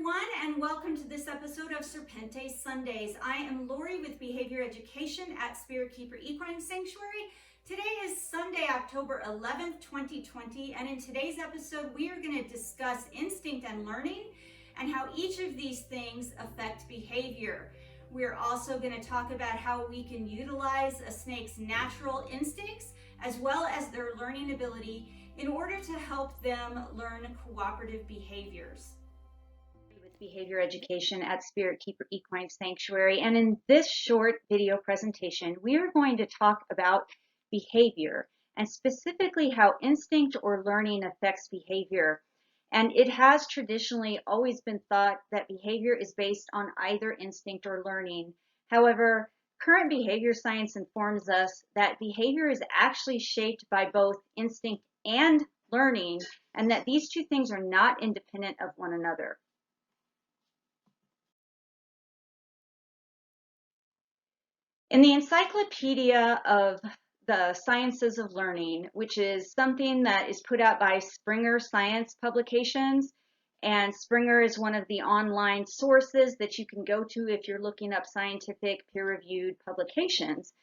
everyone, and welcome to this episode of Serpente Sundays. I am Lori with Behavior Education at Spirit Keeper Equine Sanctuary. Today is Sunday, October 11th, 2020, and in today's episode, we are going to discuss instinct and learning and how each of these things affect behavior. We're also going to talk about how we can utilize a snake's natural instincts as well as their learning ability in order to help them learn cooperative behaviors. With Behavior Education at Spirit Keeper Equine Sanctuary, and in this short video presentation, we are going to talk about behavior and specifically how instinct or learning affects behavior. And it has traditionally always been thought that behavior is based on either instinct or learning. However, current behavior science informs us that behavior is actually shaped by both instinct and learning, and that these two things are not independent of one another. In the Encyclopedia of the Sciences of Learning, which is something that is put out by Springer Science Publications, and Springer is one of the online sources that you can go to if you're looking up scientific peer-reviewed publications,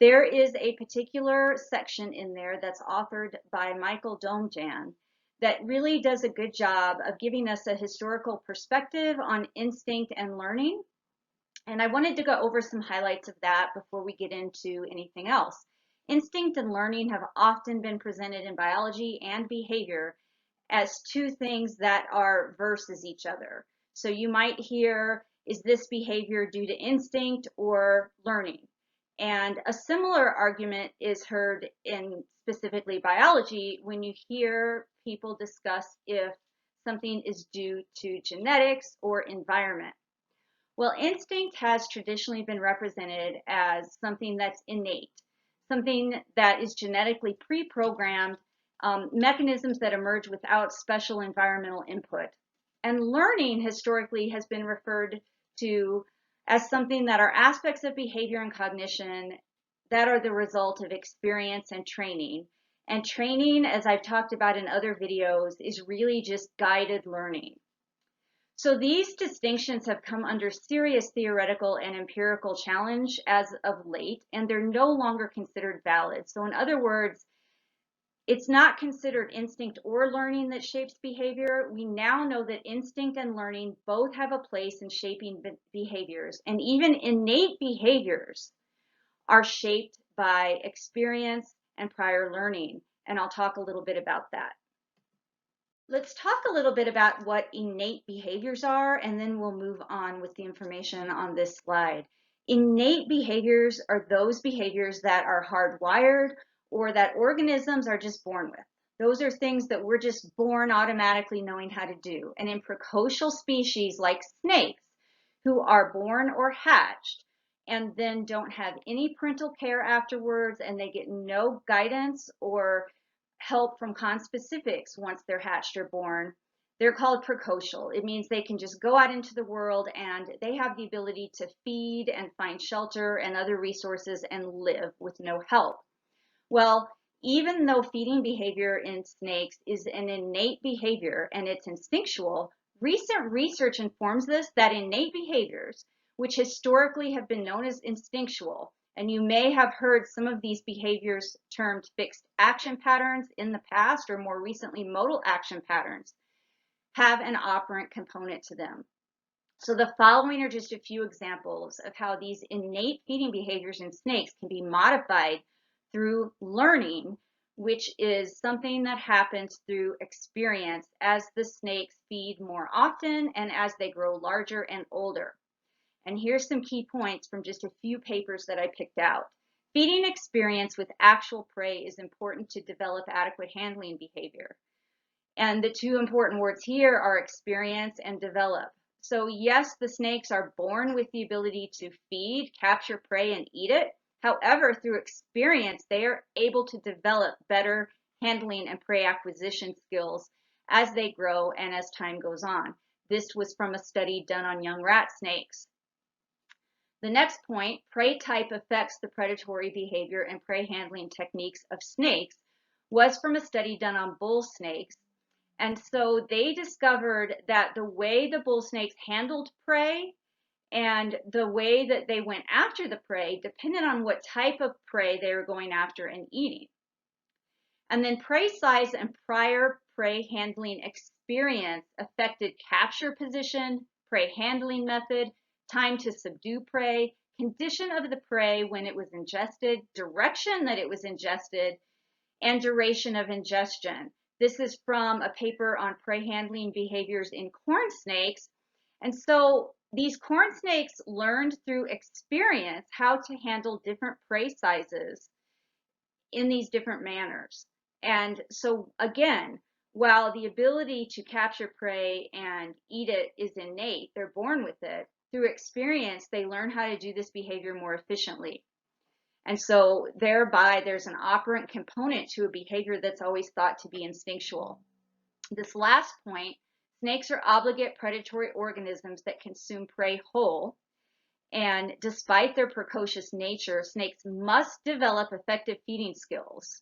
there is a particular section in there that's authored by Michael Domjan that really does a good job of giving us a historical perspective on instinct and learning. And I wanted to go over some highlights of that before we get into anything else. Instinct and learning have often been presented in biology and behavior as two things that are versus each other. So you might hear, is this behavior due to instinct or learning? And a similar argument is heard in specifically biology when you hear people discuss if something is due to genetics or environment. Well, instinct has traditionally been represented as something that's innate, something that is genetically pre-programmed, mechanisms that emerge without special environmental input. And learning historically has been referred to as something that are aspects of behavior and cognition that are the result of experience and training. And training, as I've talked about in other videos, is really just guided learning. So these distinctions have come under serious theoretical and empirical challenge as of late, and they're no longer considered valid. So in other words, it's not considered instinct or learning that shapes behavior. We now know that instinct and learning both have a place in shaping behaviors, and even innate behaviors are shaped by experience and prior learning, and I'll talk a little bit about that. Let's talk a little bit about what innate behaviors are, and then we'll move on with the information on this slide. Innate behaviors are those behaviors that are hardwired or that organisms are just born with. Those are things that we're just born automatically knowing how to do. And in precocial species like snakes, who are born or hatched and then don't have any parental care afterwards, and they get no guidance or help from conspecifics once they're hatched or born, they're called precocial. It means they can just go out into the world and they have the ability to feed and find shelter and other resources and live with no help. Well, even though feeding behavior in snakes is an innate behavior and it's instinctual, recent research informs us that innate behaviors, which historically have been known as instinctual, and you may have heard some of these behaviors termed fixed action patterns in the past, or more recently modal action patterns, have an operant component to them. So the following are just a few examples of how these innate feeding behaviors in snakes can be modified through learning, which is something that happens through experience as the snakes feed more often and as they grow larger and older. And here's some key points from just a few papers that I picked out. Feeding experience with actual prey is important to develop adequate handling behavior. And the two important words here are experience and develop. So yes, the snakes are born with the ability to feed, capture prey, and eat it. However, through experience, they are able to develop better handling and prey acquisition skills as they grow and as time goes on. This was from a study done on young rat snakes. The next point, prey type affects the predatory behavior and prey handling techniques of snakes, was from a study done on bull snakes. And so they discovered that the way the bull snakes handled prey and the way that they went after the prey depended on what type of prey they were going after and eating. And then prey size and prior prey handling experience affected capture position, prey handling method, time to subdue prey, condition of the prey when it was ingested, direction that it was ingested, and duration of ingestion. This is from a paper on prey handling behaviors in corn snakes. And so these corn snakes learned through experience how to handle different prey sizes in these different manners. And so again, while the ability to capture prey and eat it is innate, they're born with it, through experience, they learn how to do this behavior more efficiently. And so thereby there's an operant component to a behavior that's always thought to be instinctual. This last point, snakes are obligate predatory organisms that consume prey whole. And despite their precocious nature, snakes must develop effective feeding skills.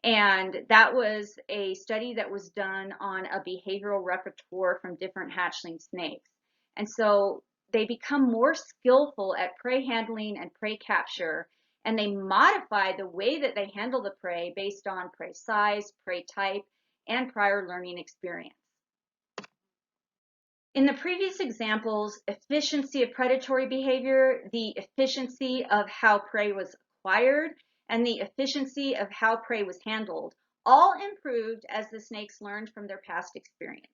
And that was a study that was done on a behavioral repertoire from different hatchling snakes. And so they become more skillful at prey handling and prey capture, and they modify the way that they handle the prey based on prey size, prey type, and prior learning experience. In the previous examples, efficiency of predatory behavior, the efficiency of how prey was acquired, and the efficiency of how prey was handled all improved as the snakes learned from their past experiences.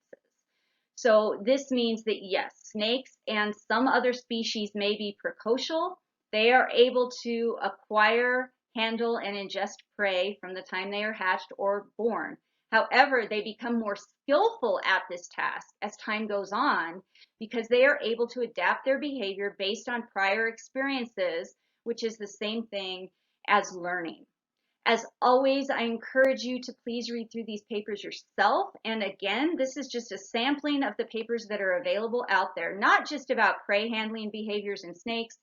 So this means that yes, snakes and some other species may be precocial. They are able to acquire, handle, and ingest prey from the time they are hatched or born. However, they become more skillful at this task as time goes on because they are able to adapt their behavior based on prior experiences, which is the same thing as learning. As always, I encourage you to please read through these papers yourself. And again, this is just a sampling of the papers that are available out there, not just about prey handling behaviors in snakes,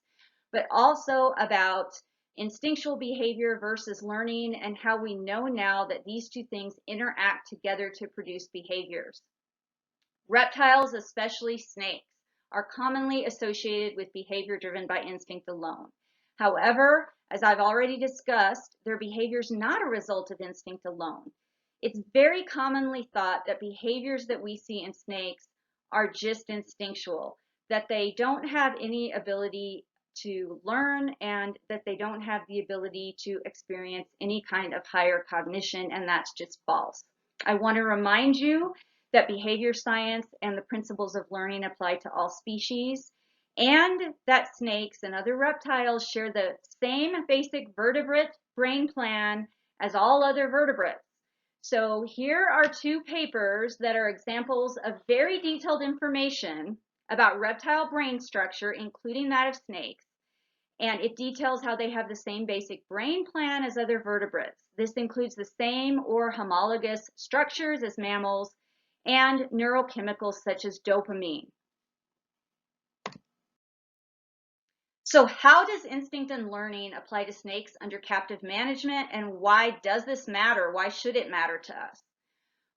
but also about instinctual behavior versus learning and how we know now that these two things interact together to produce behaviors. Reptiles, especially snakes, are commonly associated with behavior driven by instinct alone. However, as I've already discussed, their behavior is not a result of instinct alone. It's very commonly thought that behaviors that we see in snakes are just instinctual, that they don't have any ability to learn and that they don't have the ability to experience any kind of higher cognition, and that's just false. I want to remind you that behavior science and the principles of learning apply to all species, and that snakes and other reptiles share the same basic vertebrate brain plan as all other vertebrates. So here are two papers that are examples of very detailed information about reptile brain structure, including that of snakes. And it details how they have the same basic brain plan as other vertebrates. This includes the same or homologous structures as mammals and neurochemicals such as dopamine. So how does instinct and learning apply to snakes under captive management, and why does this matter? Why should it matter to us?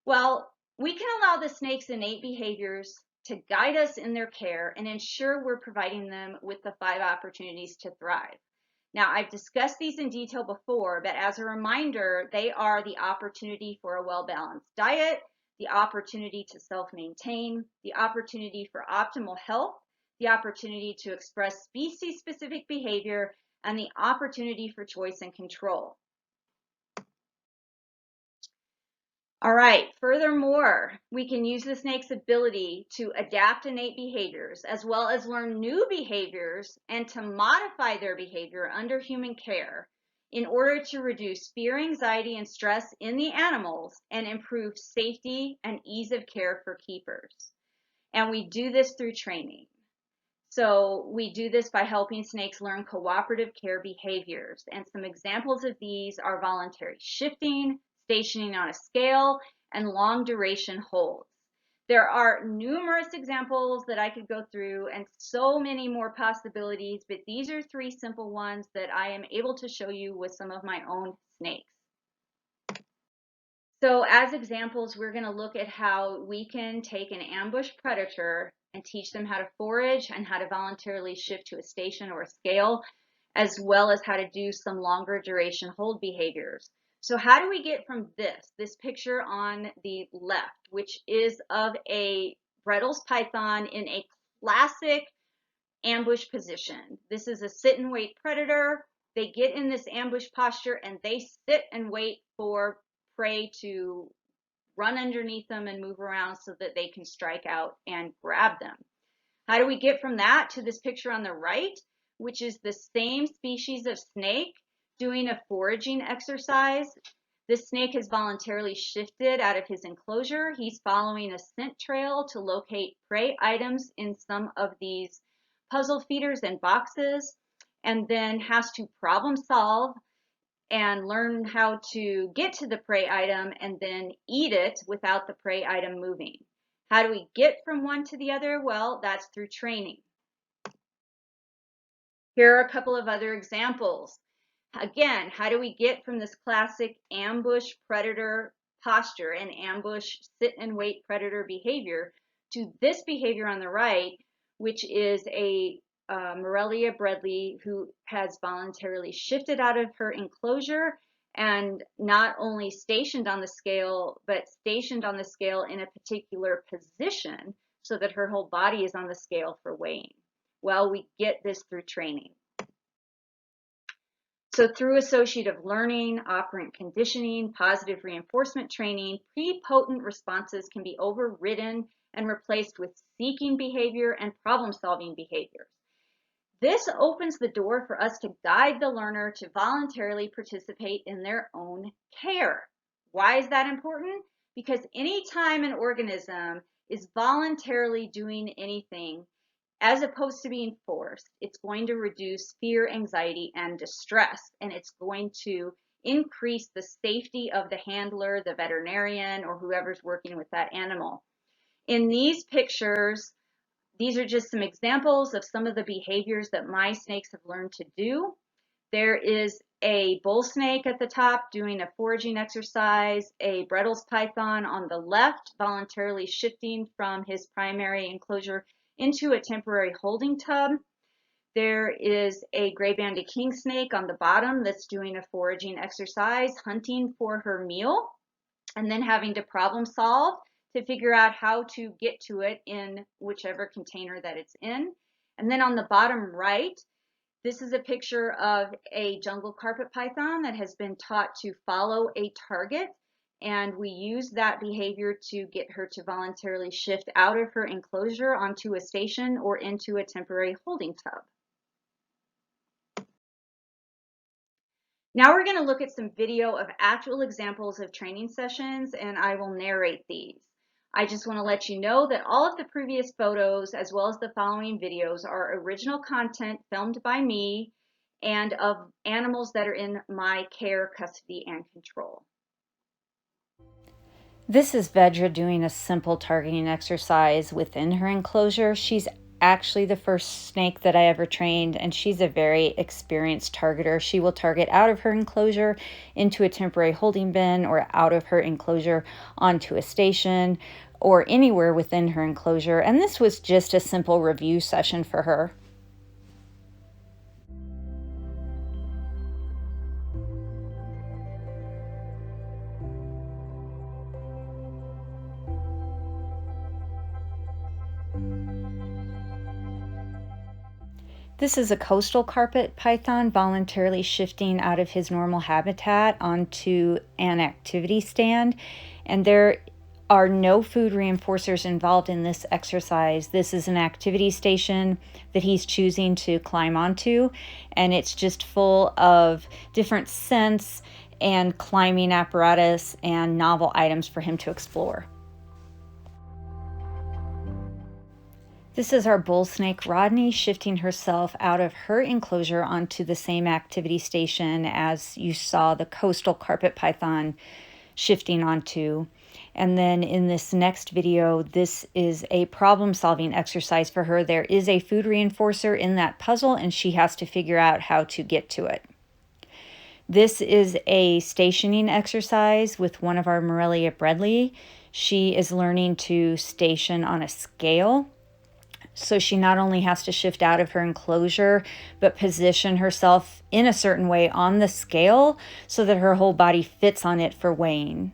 Well, we can allow the snake's innate behaviors to guide us in their care and ensure we're providing them with the 5 opportunities to thrive. Now, I've discussed these in detail before, but as a reminder, they are the opportunity for a well-balanced diet, the opportunity to self-maintain, the opportunity for optimal health, the opportunity to express species-specific behavior, and the opportunity for choice and control. All right, furthermore, we can use the snake's ability to adapt innate behaviors as well as learn new behaviors and to modify their behavior under human care in order to reduce fear, anxiety, and stress in the animals and improve safety and ease of care for keepers. And we do this through training. So we do this by helping snakes learn cooperative care behaviors. And some examples of these are voluntary shifting, stationing on a scale, and long duration holds. There are numerous examples that I could go through and so many more possibilities, but these are 3 simple ones that I am able to show you with some of my own snakes. So as examples, we're going to look at how we can take an ambush predator and teach them how to forage and how to voluntarily shift to a station or a scale, as well as how to do some longer duration hold behaviors. So how do we get from this picture on the left, which is of a Bredl's python in a classic ambush position. This is a sit and wait predator. They get in this ambush posture and they sit and wait for prey to run underneath them and move around so that they can strike out and grab them. How do we get from that to this picture on the right, which is the same species of snake doing a foraging exercise? This snake has voluntarily shifted out of his enclosure. He's following a scent trail to locate prey items in some of these puzzle feeders and boxes, and then has to problem solve and learn how to get to the prey item and then eat it without the prey item moving. How do we get from one to the other? Well, that's through training. Here are a couple of other examples. Again, how do we get from this classic ambush predator posture and ambush sit and wait predator behavior to this behavior on the right, which is a Morelia Bredli who has voluntarily shifted out of her enclosure and not only stationed on the scale, but stationed on the scale in a particular position so that her whole body is on the scale for weighing. Well, we get this through training. So through associative learning, operant conditioning, positive reinforcement training, prepotent responses can be overridden and replaced with seeking behavior and problem-solving behaviors. This opens the door for us to guide the learner to voluntarily participate in their own care. Why is that important? Because anytime an organism is voluntarily doing anything, as opposed to being forced, it's going to reduce fear, anxiety, and distress, and it's going to increase the safety of the handler, the veterinarian, or whoever's working with that animal. In these pictures, these are just some examples of some of the behaviors that my snakes have learned to do. There is a bull snake at the top doing a foraging exercise, a Bredl's python on the left, voluntarily shifting from his primary enclosure into a temporary holding tub. There is a gray-banded king snake on the bottom that's doing a foraging exercise, hunting for her meal, and then having to problem solve to figure out how to get to it in whichever container that it's in. And then on the bottom right, this is a picture of a jungle carpet python that has been taught to follow a target, and we use that behavior to get her to voluntarily shift out of her enclosure onto a station or into a temporary holding tub. Now we're going to look at some video of actual examples of training sessions, and I will narrate these. I just want to let you know that all of the previous photos, as well as the following videos, are original content filmed by me and of animals that are in my care, custody, and control. This is Vedra doing a simple targeting exercise within her enclosure. She's actually the first snake that I ever trained, and she's a very experienced targeter. She will target out of her enclosure into a temporary holding bin, or out of her enclosure onto a station, or anywhere within her enclosure. And this was just a simple review session for her. This is a coastal carpet python voluntarily shifting out of his normal habitat onto an activity stand, and there are no food reinforcers involved in this exercise. This is an activity station that he's choosing to climb onto, and it's just full of different scents and climbing apparatus and novel items for him to explore. This is our bull snake Rodney shifting herself out of her enclosure onto the same activity station as you saw the coastal carpet python shifting onto. And then in this next video, this is a problem-solving exercise for her. There is a food reinforcer in that puzzle, and she has to figure out how to get to it. This is a stationing exercise with one of our Morelia Bredli. She is learning to station on a scale. So she not only has to shift out of her enclosure, but position herself in a certain way on the scale so that her whole body fits on it for weighing.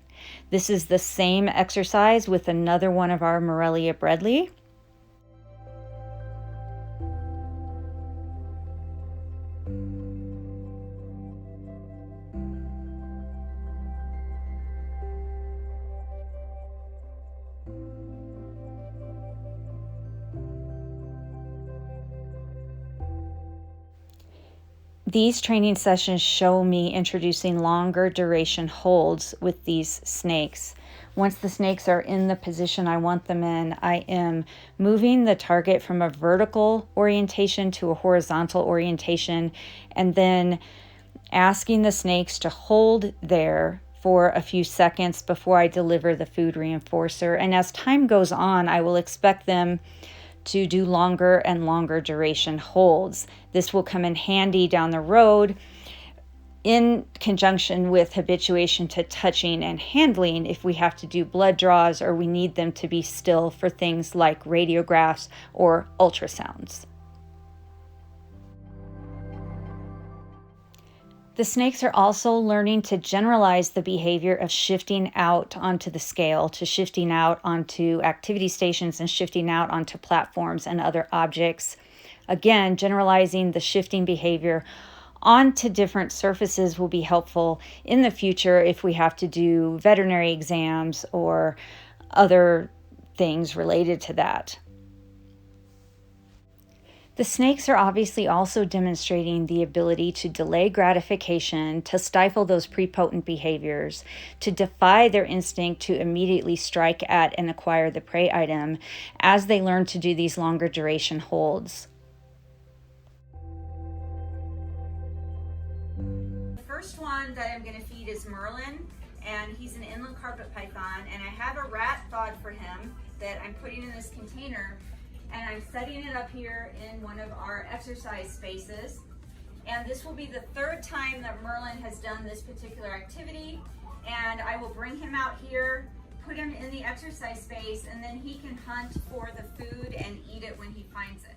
This is the same exercise with another one of our Morelia Bredli. These training sessions show me introducing longer duration holds with these snakes. Once the snakes are in the position I want them in, I am moving the target from a vertical orientation to a horizontal orientation, and then asking the snakes to hold there for a few seconds before I deliver the food reinforcer. And as time goes on, I will expect them to do longer and longer duration holds. This will come in handy down the road in conjunction with habituation to touching and handling if we have to do blood draws or we need them to be still for things like radiographs or ultrasounds. The snakes are also learning to generalize the behavior of shifting out onto the scale, to shifting out onto activity stations and shifting out onto platforms and other objects. Again, generalizing the shifting behavior onto different surfaces will be helpful in the future if we have to do veterinary exams or other things related to that. The snakes are obviously also demonstrating the ability to delay gratification, to stifle those prepotent behaviors, to defy their instinct to immediately strike at and acquire the prey item as they learn to do these longer duration holds. The first one that I'm going to feed is Merlin, and he's an inland carpet python, and I have a rat thawed for him that I'm putting in this container. And I'm setting it up here in one of our exercise spaces. And this will be the third time that Merlin has done this particular activity. And I will bring him out here, put him in the exercise space, and then he can hunt for the food and eat it when he finds it.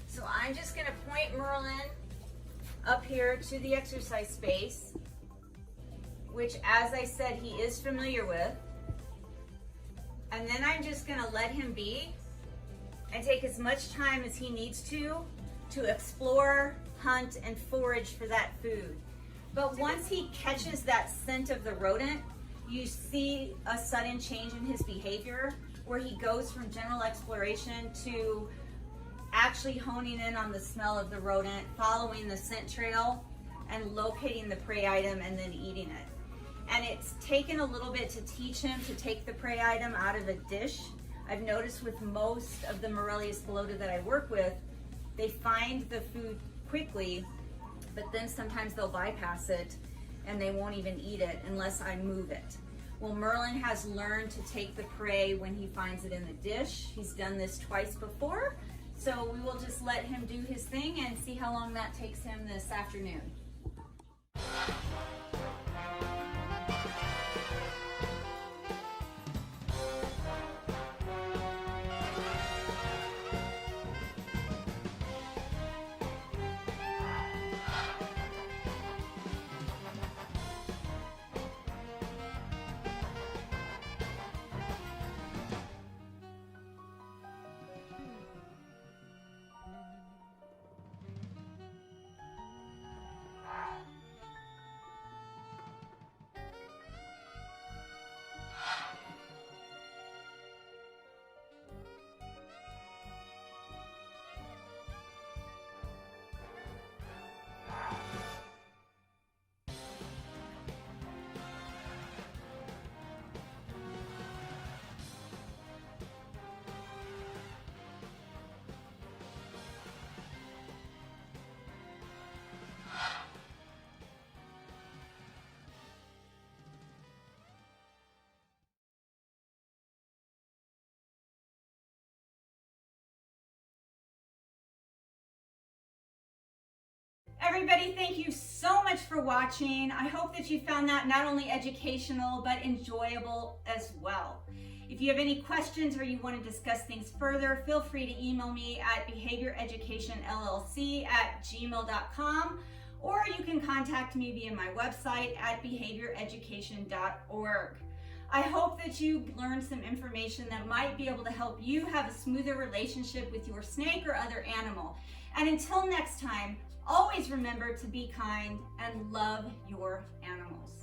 So I'm just gonna point Merlin up here to the exercise space, which, as I said, he is familiar with. And then I'm just gonna let him be and take as much time as he needs to explore, hunt, and forage for that food. But once he catches that scent of the rodent, you see a sudden change in his behavior where he goes from general exploration to actually honing in on the smell of the rodent, following the scent trail, and locating the prey item and then eating it. And it's taken a little bit to teach him to take the prey item out of a dish. I've noticed with most of the Morelia spilota that I work with, they find the food quickly, but then sometimes they'll bypass it and they won't even eat it unless I move it. Well, Merlin has learned to take the prey when he finds it in the dish. He's done this twice before, so we will just let him do his thing and see how long that takes him this afternoon. Everybody, thank you so much for watching. I hope that you found that not only educational, but enjoyable as well. If you have any questions or you want to discuss things further, feel free to email me at behavioreducationllc@gmail.com, or you can contact me via my website at behavioreducation.org. I hope that you learned some information that might be able to help you have a smoother relationship with your snake or other animal. And until next time, always remember to be kind and love your animals.